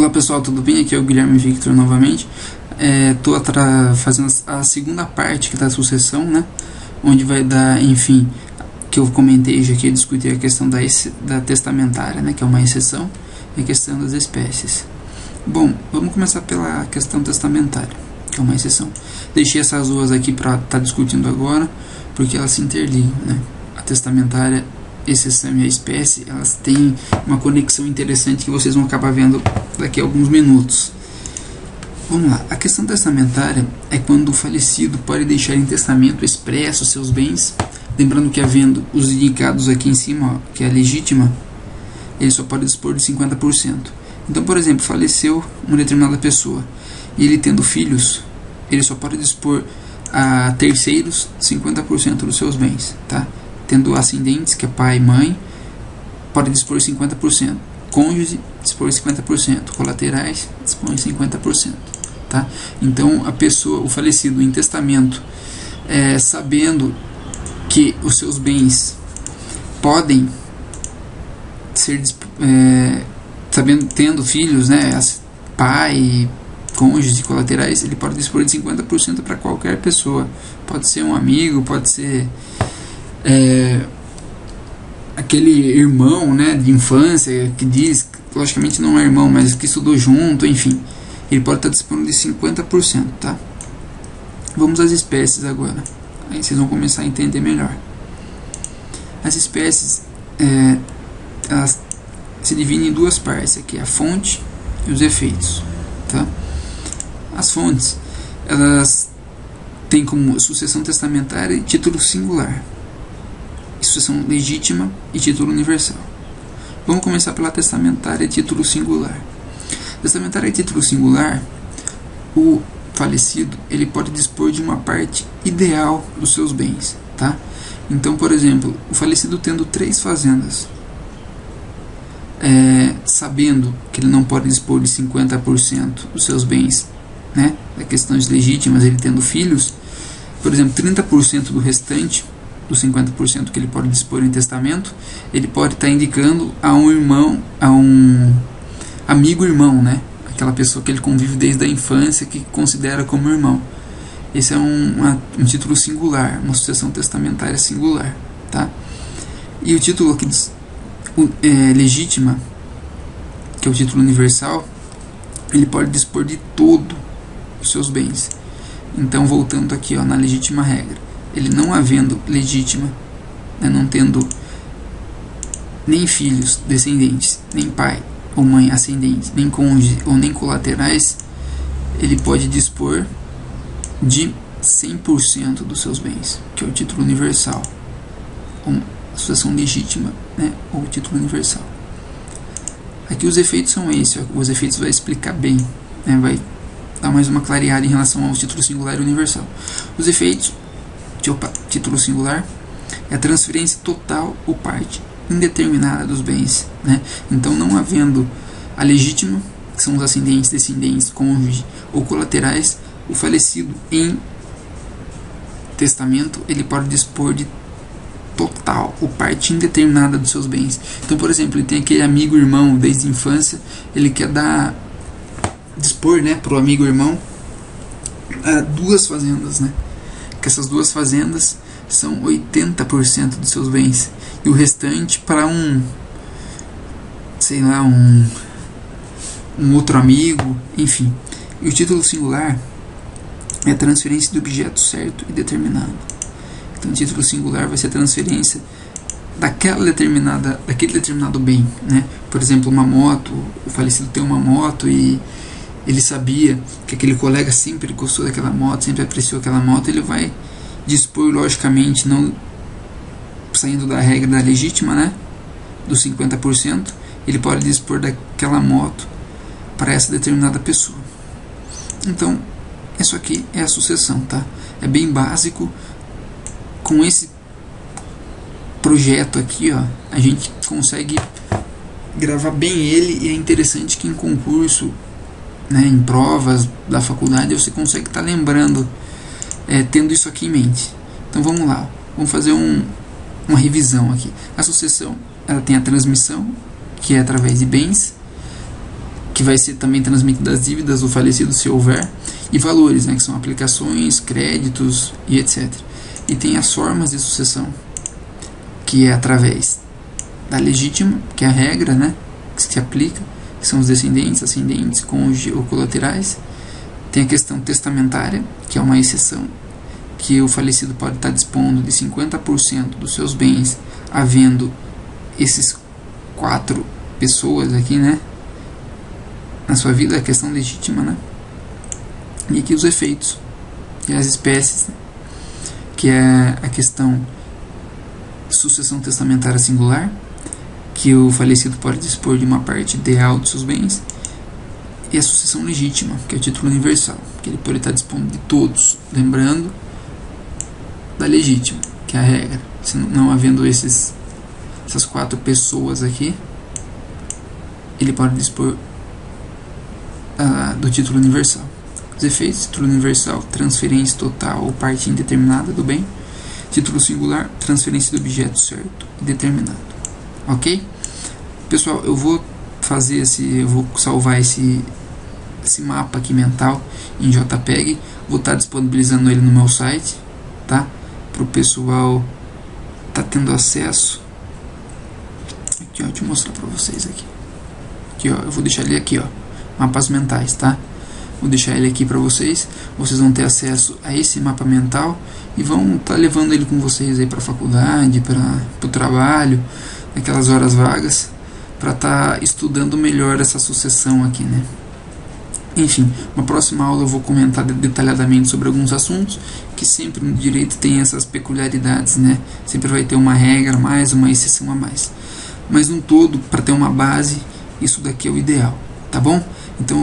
Olá pessoal, tudo bem? Aqui é o Guilherme Victor novamente. Estou fazendo a segunda parte da sucessão, né? Onde vai dar, enfim, que eu comentei já que eu discuti a questão da testamentária, né? Que é uma exceção, e a questão das espécies. Bom, vamos começar pela questão testamentária, que é uma exceção. Deixei essas duas aqui para estar discutindo agora, porque elas se interligam, né? A testamentária, exceção e a espécie, elas têm uma conexão interessante que vocês vão acabar vendo daqui a alguns minutos. Vamos lá, a questão testamentária é quando o falecido pode deixar em testamento expresso seus bens, lembrando que havendo os indicados aqui em cima, ó, que é a legítima, ele só pode dispor de 50%. Então, por exemplo, faleceu uma determinada pessoa e ele tendo filhos, ele só pode dispor a terceiros 50% dos seus bens, tá? Tendo ascendentes, que é pai e mãe, pode dispor 50%. Cônjuge, dispor 50%. Colaterais, dispõe 50%. Tá? Então, a pessoa, o falecido em testamento, sabendo que os seus bens podem ser, tendo filhos, né, pai, cônjuge e colaterais, ele pode dispor de 50% para qualquer pessoa. Pode ser um amigo, pode ser aquele irmão, né, de infância que diz, logicamente não é irmão, mas que estudou junto, enfim, ele pode estar dispondo de 50%, tá? Vamos às espécies agora, aí vocês vão começar a entender melhor. As espécies, elas se dividem em duas partes, aqui a fonte e os efeitos, tá? As fontes, elas têm como sucessão testamentária e título singular, sucessão legítima e título universal. Vamos começar pela testamentária e título singular. Testamentária e título singular, o falecido ele pode dispor de uma parte ideal dos seus bens, tá? Então, por exemplo, o falecido tendo 3 fazendas, sabendo que ele não pode dispor de 50% dos seus bens, né? Da questões legítimas, ele tendo filhos, por exemplo, 30% do restante dos 50% que ele pode dispor em testamento, ele pode estar indicando a um irmão, a um amigo irmão, né? Aquela pessoa que ele convive desde a infância, que considera como irmão. Esse é um título singular, uma sucessão testamentária singular, tá? E o título aqui, legítima, que é o título universal, ele pode dispor de todo os seus bens. Então, voltando aqui, ó, na legítima regra, ele não havendo legítima, né, não tendo nem filhos descendentes, nem pai ou mãe ascendentes, nem cônjuge ou nem colaterais, ele pode dispor de 100% dos seus bens, que é o título universal, ou a sucessão legítima, né, ou o título universal. Aqui os efeitos são esses, ó, os efeitos vai explicar bem, né, vai dar mais uma clareada em relação ao título singular e universal. Os efeitos, título singular, é a transferência total ou parte indeterminada dos bens, né? Então, não havendo a legítima, que são os ascendentes, descendentes, cônjuge ou colaterais, o falecido em testamento ele pode dispor de total ou parte indeterminada dos seus bens. Então, por exemplo, ele tem aquele amigo irmão desde a infância, ele quer dispor, né, para o amigo irmão 2 fazendas, né? Que essas 2 fazendas são 80% dos seus bens, e o restante para um outro amigo, enfim. E o título singular é a transferência do objeto certo e determinado. Então, o título singular vai ser a transferência daquele determinado bem, né? Por exemplo, uma moto, o falecido tem uma moto e ele sabia que aquele colega sempre gostou daquela moto, sempre apreciou aquela moto, ele vai dispor, logicamente, não saindo da regra da legítima, né, dos 50%, ele pode dispor daquela moto para essa determinada pessoa. Então, isso aqui é a sucessão, tá? É bem básico. Com esse projeto aqui, ó, a gente consegue gravar bem ele, e é interessante que em concurso, né, em provas da faculdade, você consegue estar lembrando, tendo isso aqui em mente. Então vamos lá, vamos fazer uma revisão aqui. A sucessão, ela tem a transmissão, que é através de bens, que vai ser também transmitida as dívidas do falecido, se houver, e valores, né, que são aplicações, créditos e etc. E tem as formas de sucessão, que é através da legítima, que é a regra, né, que se aplica, que são os descendentes, ascendentes, cônjuge ou colaterais. Tem a questão testamentária, que é uma exceção, que o falecido pode estar dispondo de 50% dos seus bens, havendo esses 4 pessoas aqui, né, na sua vida, a questão legítima, né? E aqui os efeitos e as espécies, né? Que é a questão sucessão testamentária singular, que o falecido pode dispor de uma parte ideal de seus bens, e a sucessão legítima, que é o título universal, que ele pode estar dispondo de todos, lembrando da legítima, que é a regra. Se não havendo essas 4 pessoas aqui, ele pode dispor do título universal. Os efeitos: título universal, transferência total ou parte indeterminada do bem. Título singular, transferência do objeto certo e determinado. Ok? Pessoal, eu vou salvar esse mapa aqui mental em JPEG. Vou estar disponibilizando ele no meu site, tá? Para o pessoal tá tendo acesso. Aqui, ó, deixa eu mostrar para vocês aqui. Aqui, ó, eu vou deixar ele aqui, ó. Mapas mentais, tá? Vou deixar ele aqui para vocês. Vocês vão ter acesso a esse mapa mental e vão estar levando ele com vocês aí para a faculdade, para o trabalho, naquelas horas vagas, para estar estudando melhor essa sucessão aqui, né? Enfim, na próxima aula eu vou comentar detalhadamente sobre alguns assuntos, que sempre no direito tem essas peculiaridades, né? Sempre vai ter uma regra a mais, uma exceção a mais. Mas no todo, para ter uma base, isso daqui é o ideal, tá bom? Então